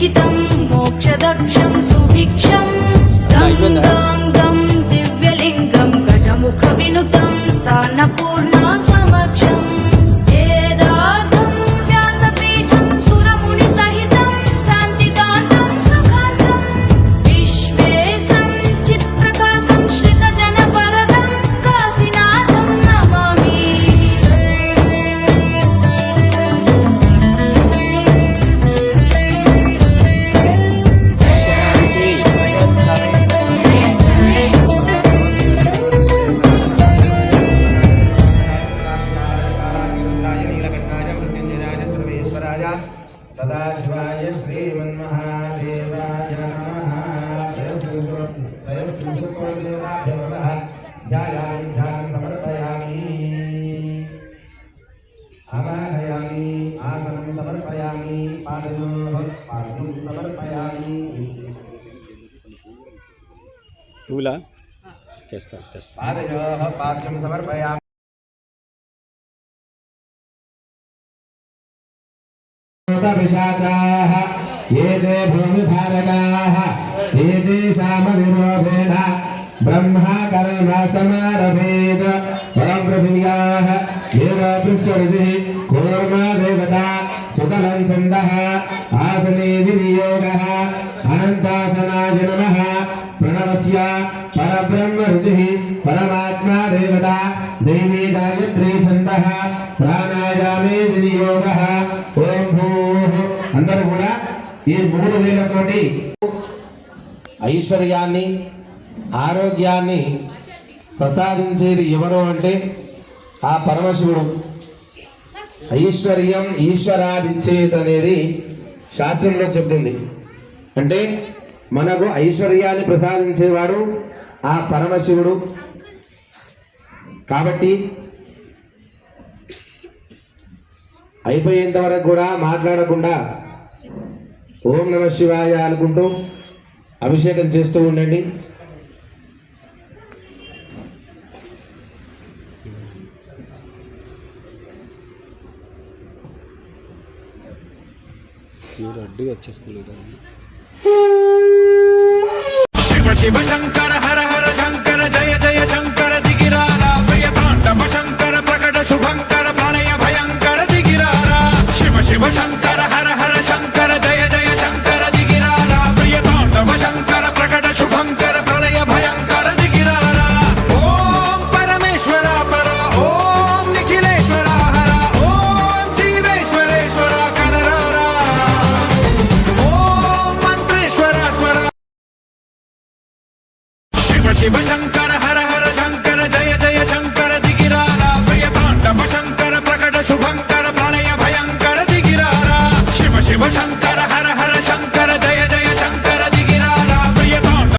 लिखितं मोक्षदक्षं सुभिक्षं गं दिव्यलिङ्गं गजमुखविनुतं सान्नपूर्णा समक्षम् वेदार्थं व्यासपीठं सुरमुनिसहितं शान्तिकान्तं सुखान्तं विश्वेशं चित्प्रकाशं श्रितजनवरदं काशीनाथं नमामि। सदाशिवाय श्रीमन्महादेवाय नमः। ध्यानं समर्पयामि, आवाहयामि, आसनं समर्पयामि, पादं समर्पयामि। टूला చేస్తా पादयोः पाद्यं समर्पयामि। पिशाचाः ये ते भूमिभारकाः एतेषामविरोधेन ब्रह्मा कर्म समारभेत्। परमपृथिव्याः देवपृष्ठऋषिः कूर्मा देवता सुतलं छन्दः आसने विनियोगः अनन्तासनाय नमः। प्रणवस्य परब्रह्म ऋषिः परमात्मा देवता देवी गायत्री छन्दः प्राणायामे विनियोगः। ఓం భూః అందరూ కూడా ఈ 3 వేలతోటి ఐశ్వర్యాన్ని ఆరోగ్యాన్ని ప్రసాదించేది ఎవరు అంటే ఆ పరమశివుడు. ఐశ్వర్యం ఈశ్వరాదిచ్చేత్ అనేది శాస్త్రంలో చెప్తుంది. అంటే మనకు ఐశ్వర్యాన్ని ప్రసాదించేవాడు ఆ పరమశివుడు. కాబట్టి అయిపోయేంత వరకు కూడా మాట్లాడకుండా ఓం నమ శివాయ అనుకుంటూ అభిషేకం చేస్తూ ఉండండి. అడ్డుగా వచ్చేస్తున్నారు. शिव शिव शंकर हर हर शंकर जय जय शंकर दिगिरारा प्रिय तांडव शंकर प्रकट शुभंकर प्रलय भयंकर दिगिरारा। शिव शिव शंकर हर हर शंकर जय जय शंकर दिगिरारा प्रिय तांडव शंकर प्रकट शुभंकर प्रलय भयंकर दिगिरारा। ओम परमेश्वरा परा ओम निखिलेश्वरा हरा ओम जीवेश्वरेश्वरा कररारा ओम मंत्रेश्वरा स्वरा। शिव शिव शंकर